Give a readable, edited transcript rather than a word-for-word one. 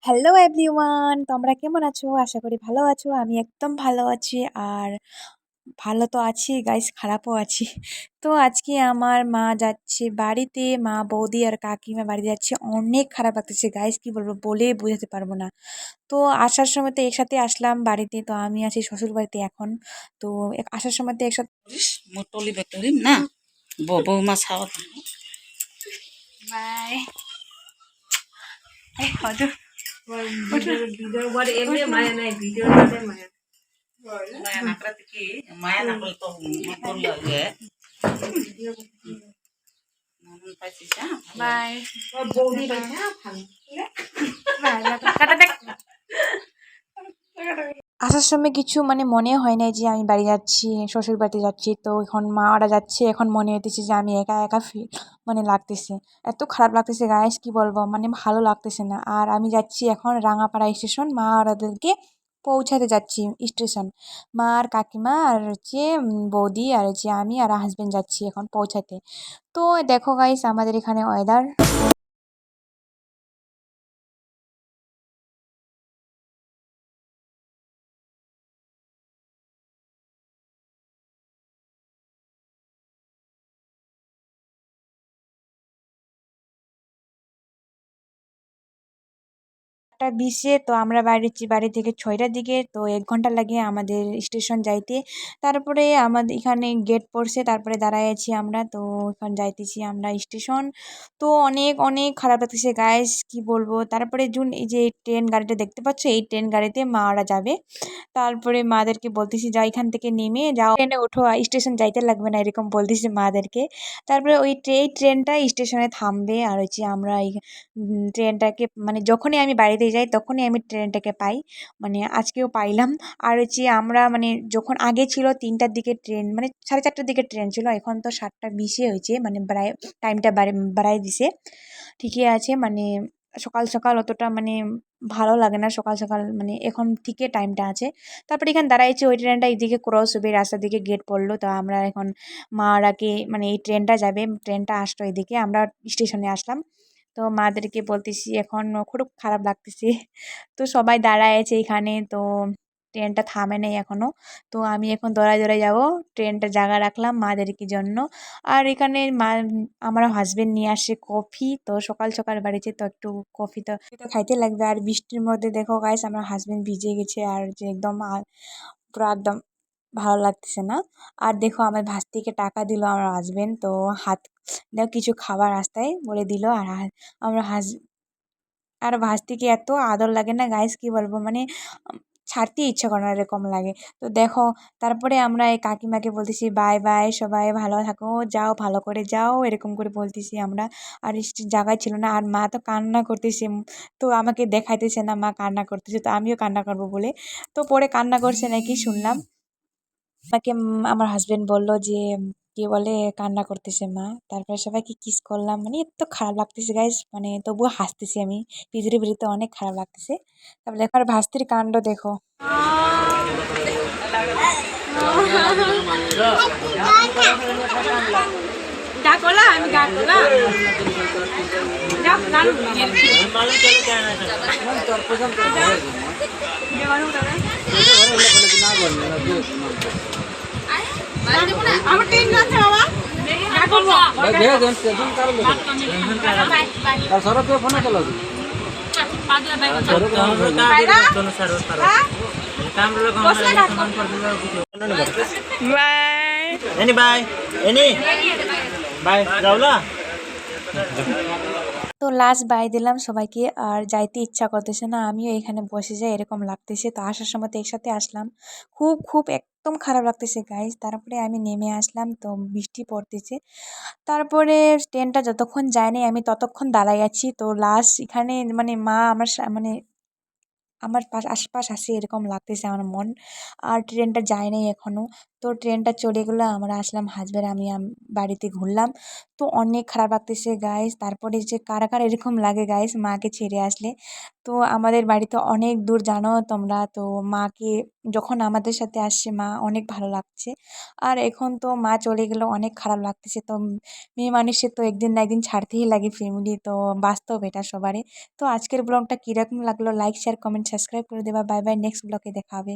Hello everyone, তোমরা কেমন আছো? আশা করি ভালো আছো। আমি একদম ভালো আছি। আর ভালো তো আছি গাইস, খারাপও আছি। তো আজকে আমার মা যাচ্ছে বাড়িতে, মা বৌদি আর কাকিমা বাড়িতে যাচ্ছে। অনেক খারাপ লাগতেছে গাইস, কি বলবো, বলে বোঝাতে পারবো না। তো আসার সময় তো একসাথে আসলাম বাড়িতে, তো আমি আছি শ্বশুর বাড়িতে এখন। তো আসার সময় তো একসাথে মোটলি বেটলি না বৌমা চাওয়া বাই হজু মায়া নাকরাতে কি মায়া নাকল তো মোটল লাগে নানুন পাইছিস বাই বৌদি পাইছা কাটা দেখ। আসার সময় কিছু মনে হয় নাই যে আমি বাড়ি যাচ্ছি, শ্বশুর বাড়িতে যাচ্ছি। তো এখন মা ওরা যাচ্ছে, এখন মনে হইতেছে যে আমি একা একা লাগতেছে। এত খারাপ লাগতেছে গাইস, কি বলবো, ভালো লাগতেছে না। আর আমি যাচ্ছি এখন রাঙাপাড়া স্টেশন, মা ওরাদেরকে পৌঁছাতে যাচ্ছি স্টেশন। মা আর কাকিমা আর বৌদি আর আমি আর হাজবেন্ড যাচ্ছি এখন পৌঁছাতে। তো দেখো গাইস আমাদের এখানে ওয়েদার। একটা বিশে তো আমরা বাড়ি থেকে 6টার দিকে, তো 1 ঘন্টা লাগে আমাদের স্টেশন যাইতে। তারপরে আমাদের এখানে গেট পড়ছে, তারপরে দাঁড়ায় আছি আমরা। তো এখন যাইতেছি আমরা স্টেশন। তো অনেক অনেক খারাপ লাগতেছে গাইস, কি বলবো। তারপরে এই যে ট্রেন গাড়িটা দেখতে পাচ্ছ, এই ট্রেন গাড়িতে মা ওরা যাবে। তারপরে মাদেরকে বলতেছি যা এখান থেকে নেমে যাও, ট্রেনে ওঠো, স্টেশন যাইতে লাগবে না, এরকম বলতেছি মাদেরকে। তারপরে এই ট্রেনটা স্টেশনে থামবে। আর আমরা এই ট্রেনটাকে যখনই আমি বাড়িতে যাই তখনই আমি ট্রেনটাকে পাই। আজকেও পাইলাম। আর আমরা যখন আগে ছিল 3টার দিকে ট্রেন, 4:30টার দিকে ট্রেন ছিল, এখন তো 7টা 20-এ হয়েছে, টাইমটা বাড়াই দিছে। ঠিকই আছে, সকাল সকাল অতটা ভালো লাগে না সকাল সকাল, এখন ঠিকই টাইমটা আছে। তারপরে এখানে দাঁড়াইছে, ওই ট্রেনটা এইদিকে ক্রস হবে, রাস্তার দিকে গেট পড়লো। তো আমরা এখন মারাকে এই ট্রেনটা যাবে, ট্রেনটা আসলো এদিকে, আমরা স্টেশনে আসলাম। তো মাদেরকে বলতেছি এখন খুব খারাপ লাগতেছে। তো সবাই দাঁড়ায় আছে এখানে, তো ট্রেনটা থামে নাই এখনো। তো আমি এখন দৌড়ায় দৌড়ায় যাবো, ট্রেনটা জায়গা রাখলাম মাদেরকে জন্য। আর এখানে আমার হাজবেন্ড নিয়ে আসে কফি। তো সকাল সকাল বাড়িতে তো একটু কফি তো খাইতে লাগবে। আর বৃষ্টির মধ্যে দেখো গাইস আমার হাজবেন্ড ভিজে গেছে, আর যে একদম পুরো একদম ভালো লাগতেছে না। আর দেখো আমার ভাস্তিকে টাকা দিল আমার হাজবেন্ড, তো হাত দেখো কিছু খাবার রাস্তায় বলে দিল। আর আমরা আর ভাস্তিকে এত আদর লাগে না গাইস, কি বলবো, ছাড়তে ইচ্ছা করে না, এরকম লাগে। তো দেখো, তারপরে আমরা এই কাকিমাকে বলতেছি বাই বাই, সবাই ভালো থাকো, যাও, ভালো করে যাও, এরকম করে বলতেছি আমরা। আর জায়গায় ছিল না, আর মা তো কান্না করতেছে। তো আমাকে দেখাইতেছে না, মা কান্না করতেছে, তো আমিও কান্না করবো বলে। তো পরে কান্না করছে নাকি শুনলাম। আমাকে আমার হাজবেন্ড বলল যে কি বলে কান্না করতেছে মা। তারপরে সবাইকে কিস করলাম, এত খারাপ লাগতেছে গাইস, তবুও হাসতেছি আমি। ভিতরে ভিতরে অনেক খারাপ লাগতেছে। তারপরে দেখো আর ভাস্তির কাণ্ড দেখো। গাকলা আমি গাকলা আমার ট্রেন আছে বাবা তো লাস্ট বাই দিলাম সবাইকে, আর যাইতে ইচ্ছা করতেছে না, আমিও এখানে বসে যাই, এরকম লাগতেছে। তো আসার সময় তো একসাথে আসলাম, খুব খুব একদম খারাপ লাগতেছে গাইস। তারপরে আমি নেমে আসলাম, তো বৃষ্টি পড়তেছে। তারপরে ট্রেনটা যতক্ষণ যায়নি আমি ততক্ষণ দাঁড়াই আছি। তো লাস্ট এখানে মা আমার আমার আশপাশ আছে এরকম লাগতেছে আমার মন। আর ট্রেনটা যায় নাই এখনো। তো ট্রেনটা চলে গেলো, আমরা আসলাম হাসব্যান্ড আমি বাড়িতে ঘুরলাম। তো অনেক খারাপ লাগতেছে গাইস। তারপরে যে কারা কারা এরকম লাগে গাইস মাকে ছেড়ে আসলে। তো আমাদের বাড়ি তো অনেক দূর জানো তোমরা, তো মাকে যখন আমাদের সাথে আসছে মা অনেক ভালো লাগছে। আর এখন তো মা চলে গেলেও অনেক খারাপ লাগতেছে। তো মেয়ে মানুষের তো একদিন না একদিন ছাড়তেই লাগে ফ্যামিলি, তো বাস্তব এটা সবারই। তো আজকের ব্লগটা কীরকম লাগলো লাইক শেয়ার কমেন্ট সাবস্ক্রাইব করে দেবা। বাই বাই, নেক্সট ব্লগে দেখা হবে।